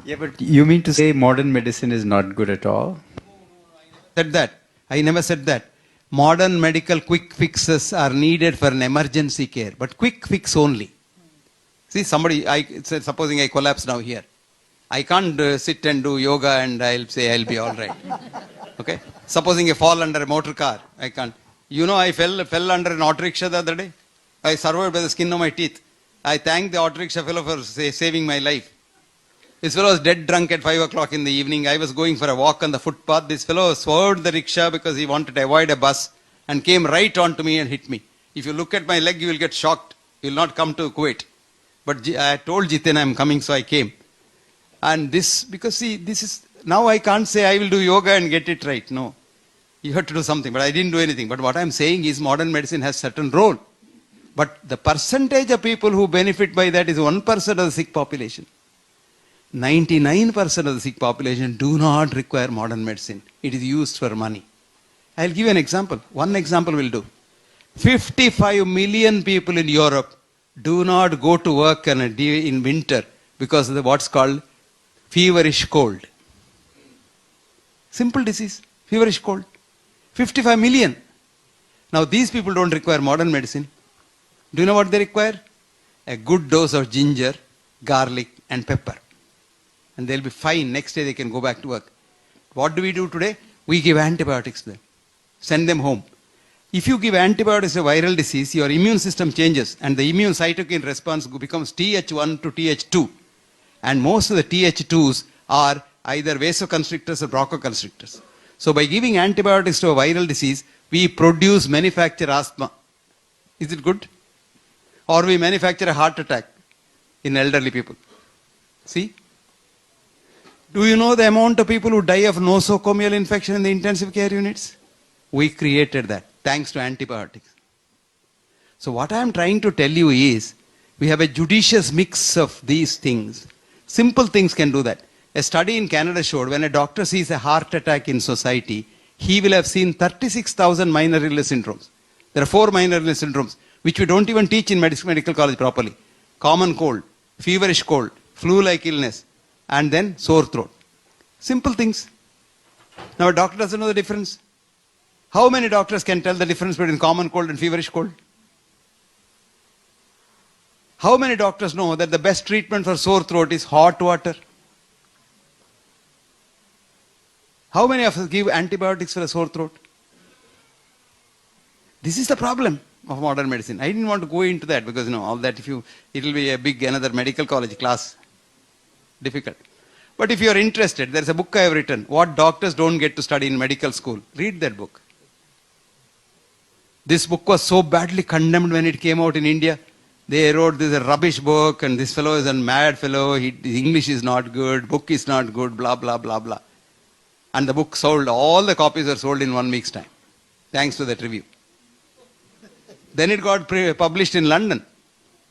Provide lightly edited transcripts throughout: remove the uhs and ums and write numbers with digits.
Yeah, but you mean to say modern medicine is not good at all? Said that. I never said that. Modern medical quick fixes are needed for an emergency care, but quick fix only. See, supposing I collapse now here. I can't sit and do yoga and I'll say I'll be all right. Okay? Supposing I fall under a motor car, I can't. You know, I fell under an auto rickshaw the other day. I survived by the skin of my teeth. I thank the auto rickshaw fellow for saving my life. This fellow was dead drunk at 5 o'clock in the evening. I was going for a walk on the footpath. This fellow swerved the rickshaw because he wanted to avoid a bus and came right onto me and hit me. If you look at my leg, you will get shocked. You will not come to Kuwait. But I told Jiten I'm coming, so I came. And this, because see, this is, now I can't say I will do yoga and get it right. No. You have to do something, but I didn't do anything. But what I'm saying is modern medicine has certain role. But the percentage of people who benefit by that is 1% of the sick population. 99% of the sick population do not require modern medicine. It is used for money. I'll give you an example. One example will do. 55 million people in Europe do not go to work in winter because of what's called feverish cold. Simple disease, feverish cold. 55 million. Now these people don't require modern medicine. Do you know what they require? A good dose of ginger, garlic and pepper. And they'll be fine. Next day they can go back to work. What do we do today? We give antibiotics to them. Send them home. If you give antibiotics to a viral disease, your immune system changes and the immune cytokine response becomes Th1 to Th2. And most of the Th2s are either vasoconstrictors or bronchoconstrictors. So by giving antibiotics to a viral disease, we manufacture asthma. Is it good? Or we manufacture a heart attack in elderly people. See? Do you know the amount of people who die of nosocomial infection in the intensive care units? We created that thanks to antibiotics. So what I am trying to tell you is, we have a judicious mix of these things. Simple things can do that. A study in Canada showed when a doctor sees a heart attack in society, he will have seen 36,000 minor illness syndromes. There are 4 minor illness syndromes, which we don't even teach in medical college properly. Common cold, feverish cold, flu-like illness, and then sore throat. Simple things. Now a doctor doesn't know the difference. How many doctors can tell the difference between common cold and feverish cold? How many doctors know that the best treatment for sore throat is hot water? How many of us give antibiotics for a sore throat? This is the problem of modern medicine. I didn't want to go into that because, all that it will be a big another medical college class. Difficult. But if you are interested, there is a book I have written, What Doctors Don't Get to Study in Medical School. Read that book. This book was so badly condemned when it came out in India. They wrote this is a rubbish book and this fellow is a mad fellow, his English is not good, book is not good, blah, blah, blah, blah. And the book sold, all the copies were sold in 1 week's time, thanks to that review. Then it got published in London.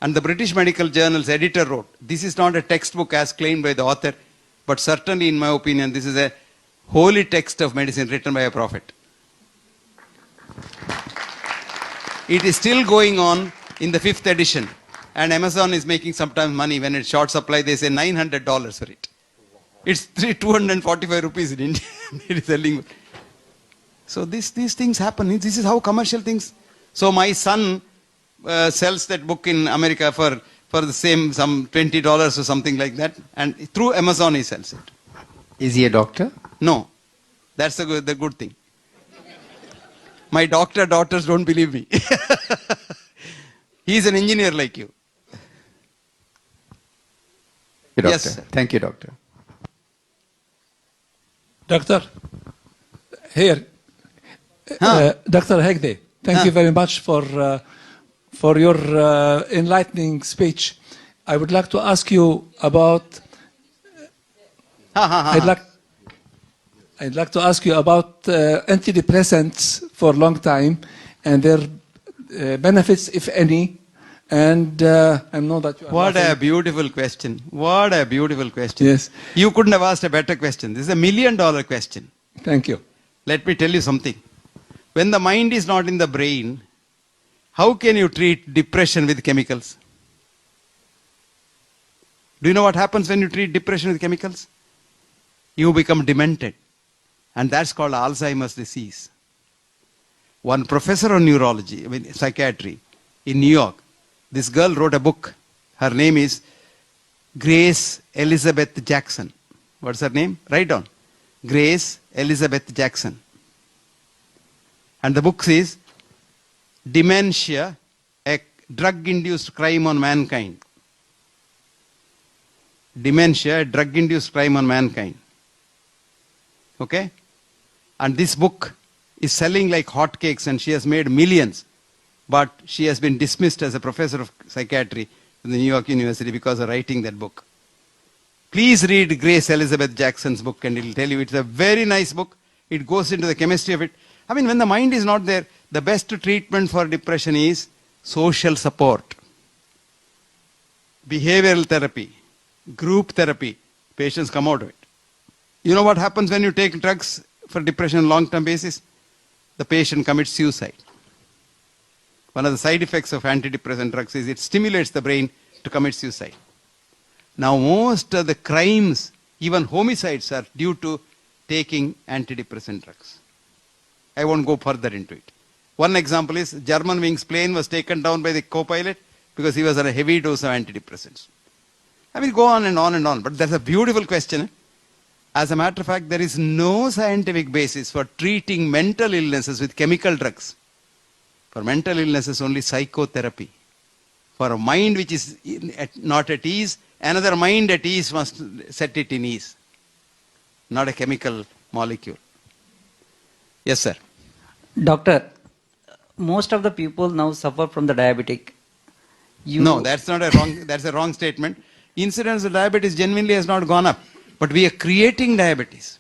And the British Medical Journal's editor wrote, this is not a textbook as claimed by the author, but certainly in my opinion, this is a holy text of medicine written by a prophet. It is still going on in the 5th edition. And Amazon is making sometimes money. When it's short supply, they say $900 for it. It's 245 rupees in India. It is selling. So these things happen. This is how commercial things. So my son sells that book in America for the same, some $20 or something like that. And through Amazon he sells it. Is he a doctor? No. That's the good thing. My doctor daughters don't believe me. He's an engineer like you. Doctor. Yes, sir. Thank you, doctor. Doctor, here. Dr. Hegde, thank you very much for your enlightening speech. I would like to ask you about. I'd like to ask you about antidepressants for a long time and their benefits, if any. And I know that you are. What a beautiful question. What a beautiful question. Yes. You couldn't have asked a better question. This is $1 million question. Thank you. Let me tell you something. When the mind is not in the brain, how can you treat depression with chemicals? Do you know what happens when you treat depression with chemicals? You become demented. And that's called Alzheimer's disease. One professor of neurology, psychiatry, in New York, this girl wrote a book. Her name is Grace Elizabeth Jackson. What's her name? Write down. Grace Elizabeth Jackson. And the book says, Dementia, a drug-induced crime on mankind. Dementia, a drug-induced crime on mankind. Okay? And this book is selling like hotcakes and she has made millions. But she has been dismissed as a professor of psychiatry in the New York University because of writing that book. Please read Grace Elizabeth Jackson's book and it will tell you it's a very nice book. It goes into the chemistry of it. I mean, when the mind is not there, the best treatment for depression is social support, behavioral therapy, group therapy. Patients come out of it. You know what happens when you take drugs for depression on a long-term basis? The patient commits suicide. One of the side effects of antidepressant drugs is it stimulates the brain to commit suicide. Now most of the crimes, even homicides, are due to taking antidepressant drugs. I won't go further into it. One example is Germanwings plane was taken down by the co-pilot because he was on a heavy dose of antidepressants. I mean, go on and on and on, but that's a beautiful question. As a matter of fact, there is no scientific basis for treating mental illnesses with chemical drugs. For mental illnesses, only psychotherapy. For a mind which is not at ease, another mind at ease must set it in ease. Not a chemical molecule. Yes, sir. Doctor, most of the people now suffer from the diabetic. No, that's not a wrong. That's a wrong statement. Incidence of diabetes genuinely has not gone up, but we are creating diabetes.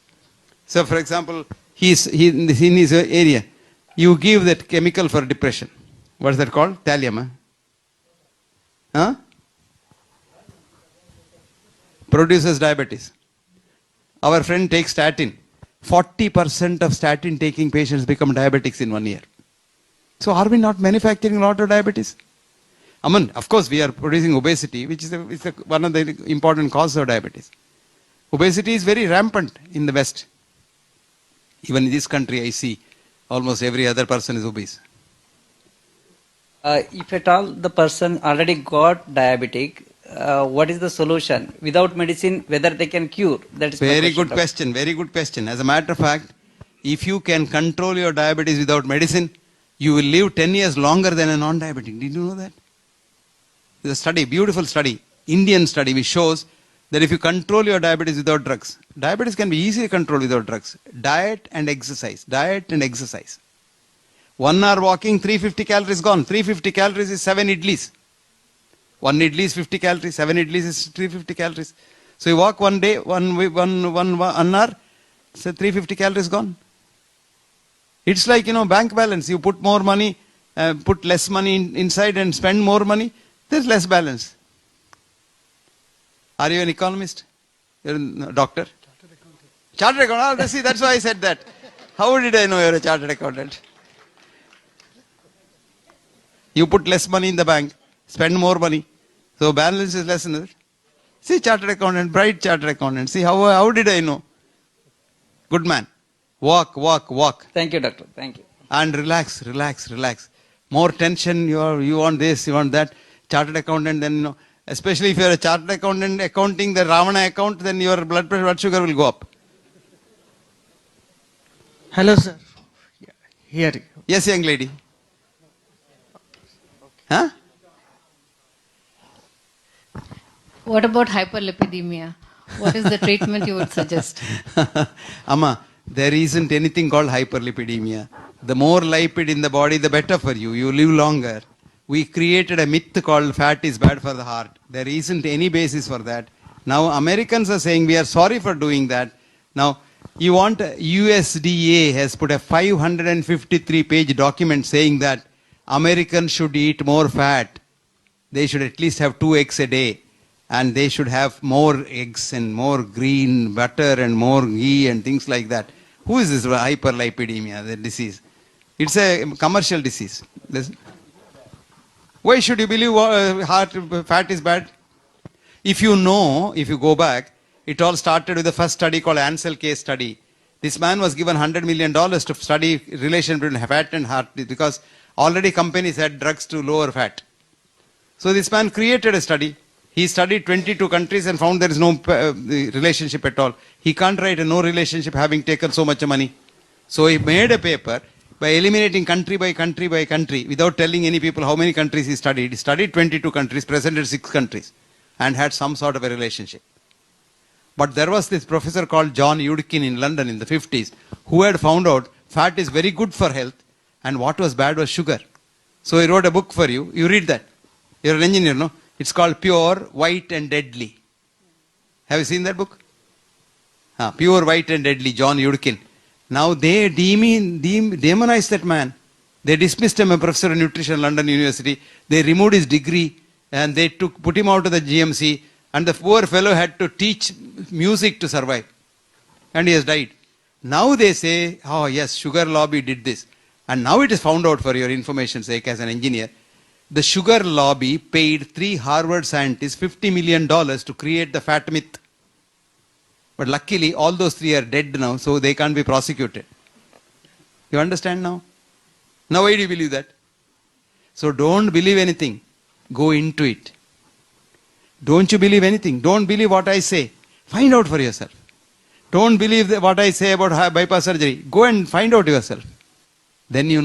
So, for example, in his area, you give that chemical for depression. What is that called? Thallium. Huh? Produces diabetes. Our friend takes statin. 40% of statin taking patients become diabetics in 1 year. So are we not manufacturing a lot of diabetes? I mean, of course we are producing obesity, which is one of the important causes of diabetes. Obesity is very rampant in the West. Even in this country I see almost every other person is obese. If at all the person already got diabetic, what is the solution? Without medicine, whether they can cure? That is my Very good doctor. question, very good question. As a matter of fact, if you can control your diabetes without medicine, you will live 10 years longer than a non-diabetic. Did you know that? There's a study, beautiful study, Indian study, which shows that if you control your diabetes without drugs, diabetes can be easily controlled without drugs. Diet and exercise, diet and exercise. 1 hour walking, 350 calories gone. 350 calories is 7 idlis. 1 idli is 50 calories, 7 idlis is 350 calories. So you walk one day, one hour, so 350 calories gone. It's like, bank balance. You put more money, put less money inside and spend more money, there's less balance. Are you an economist? You're a doctor? Chartered accountant. Oh, see, that's why I said that. How did I know you're a chartered accountant? You put less money in the bank, spend more money. So balance is less, isn't it? See, chartered accountant, bright chartered accountant. See, how did I know? Good man. Walk. Thank you, doctor. Thank you. And relax. More tension, you want this, you want that. Chartered accountant, then, especially if you're a chartered accountant accounting the Ravana account, then your blood pressure, blood sugar will go up. Hello, sir. Here. Yes, young lady. Huh? What about hyperlipidemia? What is the treatment you would suggest? Amma, there isn't anything called hyperlipidemia. The more lipid in the body, the better for you. You live longer. We created a myth called fat is bad for the heart. There isn't any basis for that. Now Americans are saying we are sorry for doing that. Now, you want USDA has put a 553-page document saying that Americans should eat more fat. They should at least have 2 eggs a day. And they should have more eggs and more green butter and more ghee and things like that. Who is this hyperlipidemia, the disease? It's a commercial disease. Why should you believe fat is bad? If you know, if you go back, it all started with the first study called Ansel case study. This man was given $100 million to study relation between fat and heart because already companies had drugs to lower fat. So this man created a study. He studied 22 countries and found there is no relationship at all. He can't write a no relationship having taken so much money. So he made a paper by eliminating country by country by country without telling any people how many countries he studied. He studied 22 countries, presented 6 countries and had some sort of a relationship. But there was this professor called John Yudkin in London in the 50s who had found out fat is very good for health and what was bad was sugar. So he wrote a book for you. You read that. You're an engineer, no? It's called Pure, White and Deadly. Have you seen that book? Pure, White and Deadly, John Yudkin. Now they demonized that man. They dismissed him, a professor of nutrition at London University. They removed his degree and they put him out of the GMC. And the poor fellow had to teach music to survive. And he has died. Now they say, oh yes, sugar lobby did this. And now it is found out, for your information's sake as an engineer, the sugar lobby paid 3 Harvard scientists $50 million to create the fat myth. But luckily all those 3 are dead now, so they can't be prosecuted. You understand now? Now why do you believe that? So don't believe anything. Go into it. Don't you believe anything? Don't believe what I say. Find out for yourself. Don't believe what I say about bypass surgery. Go and find out yourself. Then you know.